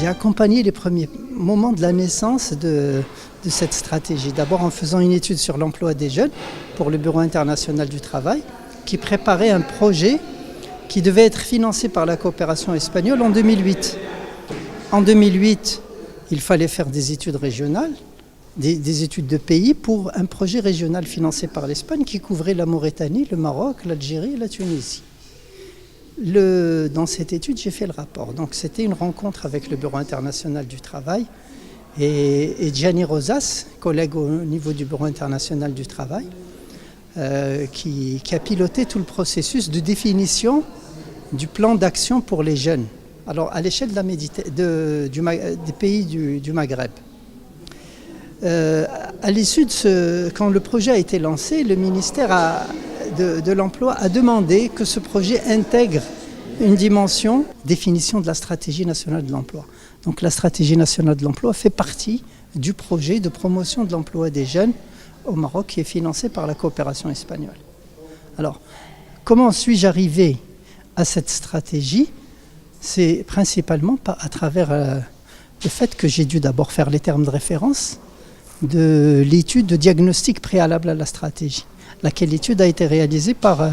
accompagné les premiers moments de la naissance de cette stratégie. D'abord en faisant une étude sur l'emploi des jeunes pour le Bureau international du travail, qui préparait un projet qui devait être financé par la coopération espagnole en 2008. En 2008, il fallait faire des études régionales, des études de pays pour un projet régional financé par l'Espagne qui couvrait la Mauritanie, le Maroc, l'Algérie et la Tunisie. Dans cette étude, j'ai fait le rapport. Donc c'était une rencontre avec le Bureau international du travail et Gianni Rosas, collègue au niveau du Bureau international du travail, qui a piloté tout le processus de définition du plan d'action pour les jeunes, alors à l'échelle des pays du Maghreb. À l'issue quand le projet a été lancé, le ministère de l'Emploi a demandé que ce projet intègre une dimension définition de la stratégie nationale de l'emploi. Donc la stratégie nationale de l'emploi fait partie du projet de promotion de l'emploi des jeunes au Maroc qui est financé par la coopération espagnole. Alors, comment suis-je arrivé à cette stratégie? C'est principalement à travers le fait que j'ai dû d'abord faire les termes de référence de l'étude de diagnostic préalable à la stratégie, laquelle étude a été réalisée par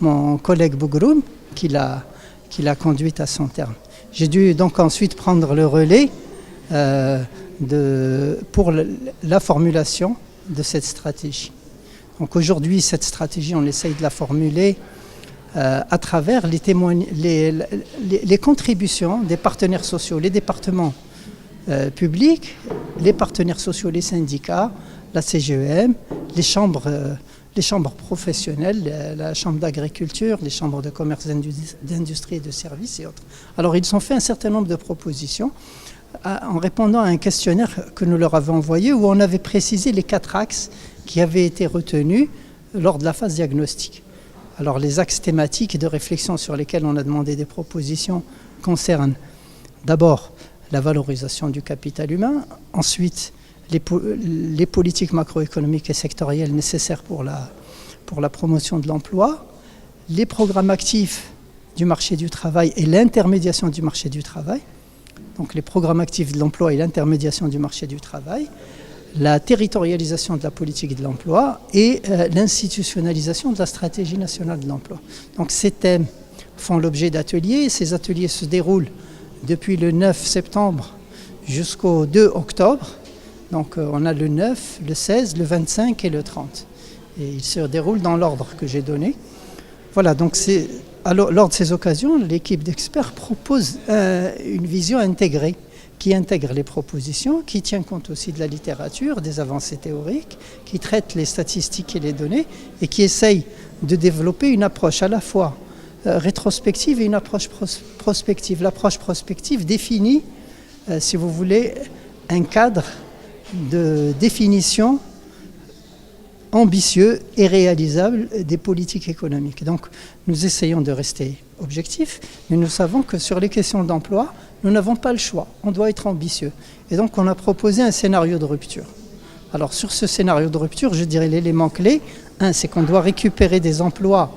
mon collègue Bougroum, qui l'a conduite à son terme. J'ai dû donc ensuite prendre le relais pour la formulation de cette stratégie. Donc aujourd'hui, cette stratégie, on essaye de la formuler à travers les contributions des partenaires sociaux, les départements publics, les partenaires sociaux, les syndicats, la CGEM, les chambres professionnelles, la chambre d'agriculture, les chambres de commerce, d'industrie et de services et autres. Alors ils ont fait un certain nombre de propositions en répondant à un questionnaire que nous leur avons envoyé où on avait précisé les 4 axes qui avaient été retenus lors de la phase diagnostique. Alors les axes thématiques de réflexion sur lesquels on a demandé des propositions concernent d'abord la valorisation du capital humain, ensuite les politiques macroéconomiques et sectorielles nécessaires pour la promotion de l'emploi, les programmes actifs du marché du travail et l'intermédiation du marché du travail, donc les programmes actifs de l'emploi et l'intermédiation du marché du travail, la territorialisation de la politique de l'emploi et l'institutionnalisation de la stratégie nationale de l'emploi. Donc ces thèmes font l'objet d'ateliers. Ces ateliers se déroulent depuis le 9 septembre jusqu'au 2 octobre. Donc on a le 9, le 16, le 25 et le 30. Et ils se déroulent dans l'ordre que j'ai donné. Voilà, donc lors de ces occasions, l'équipe d'experts propose une vision intégrée qui intègre les propositions, qui tient compte aussi de la littérature, des avancées théoriques, qui traite les statistiques et les données et qui essaye de développer une approche à la fois rétrospective et une approche prospective. L'approche prospective définit, si vous voulez, un cadre de définition ambitieux et réalisable des politiques économiques. Donc nous essayons de rester objectifs, mais nous savons que sur les questions d'emploi, nous n'avons pas le choix, on doit être ambitieux. Et donc on a proposé un scénario de rupture. Alors sur ce scénario de rupture, je dirais l'élément clé, c'est qu'on doit récupérer des emplois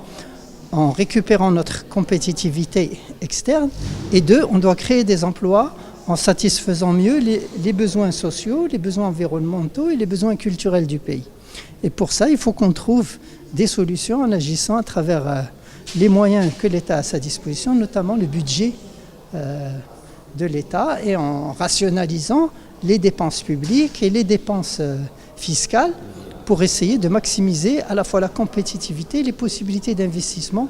en récupérant notre compétitivité externe, et 2, on doit créer des emplois en satisfaisant mieux les besoins sociaux, les besoins environnementaux et les besoins culturels du pays. Et pour ça, il faut qu'on trouve des solutions en agissant à travers les moyens que l'État a à sa disposition, notamment le budget de l'État, et en rationalisant les dépenses publiques et les dépenses fiscales pour essayer de maximiser à la fois la compétitivité et les possibilités d'investissement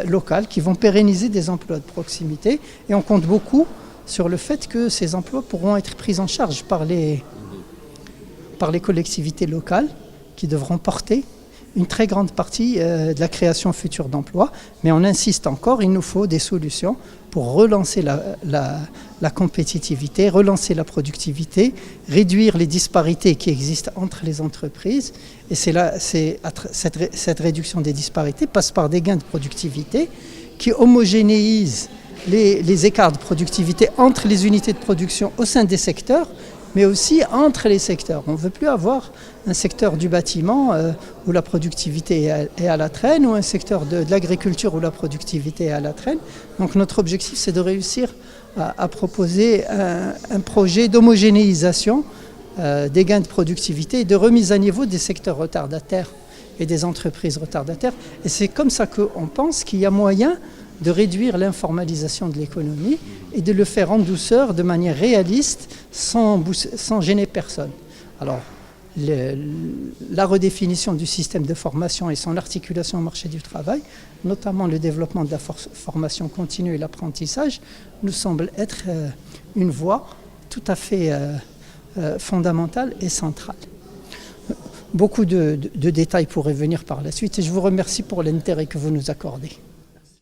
local qui vont pérenniser des emplois de proximité. Et on compte beaucoup sur le fait que ces emplois pourront être pris en charge par les collectivités locales qui devront porter une très grande partie de la création future d'emplois. Mais on insiste encore, il nous faut des solutions pour relancer la compétitivité, relancer la productivité, réduire les disparités qui existent entre les entreprises. Et cette réduction des disparités passe par des gains de productivité qui homogénéisent les écarts de productivité entre les unités de production au sein des secteurs mais aussi entre les secteurs. On ne veut plus avoir un secteur du bâtiment où la productivité est à la traîne, ou un secteur de l'agriculture où la productivité est à la traîne. Donc notre objectif, c'est de réussir à proposer un projet d'homogénéisation des gains de productivité et de remise à niveau des secteurs retardataires et des entreprises retardataires. Et c'est comme ça qu'on pense qu'il y a moyen de réduire l'informalisation de l'économie et de le faire en douceur, de manière réaliste, sans gêner personne. Alors, la redéfinition du système de formation et son articulation au marché du travail, notamment le développement de la formation continue et l'apprentissage, nous semble être une voie tout à fait fondamentale et centrale. Beaucoup de détails pourraient venir par la suite et je vous remercie pour l'intérêt que vous nous accordez.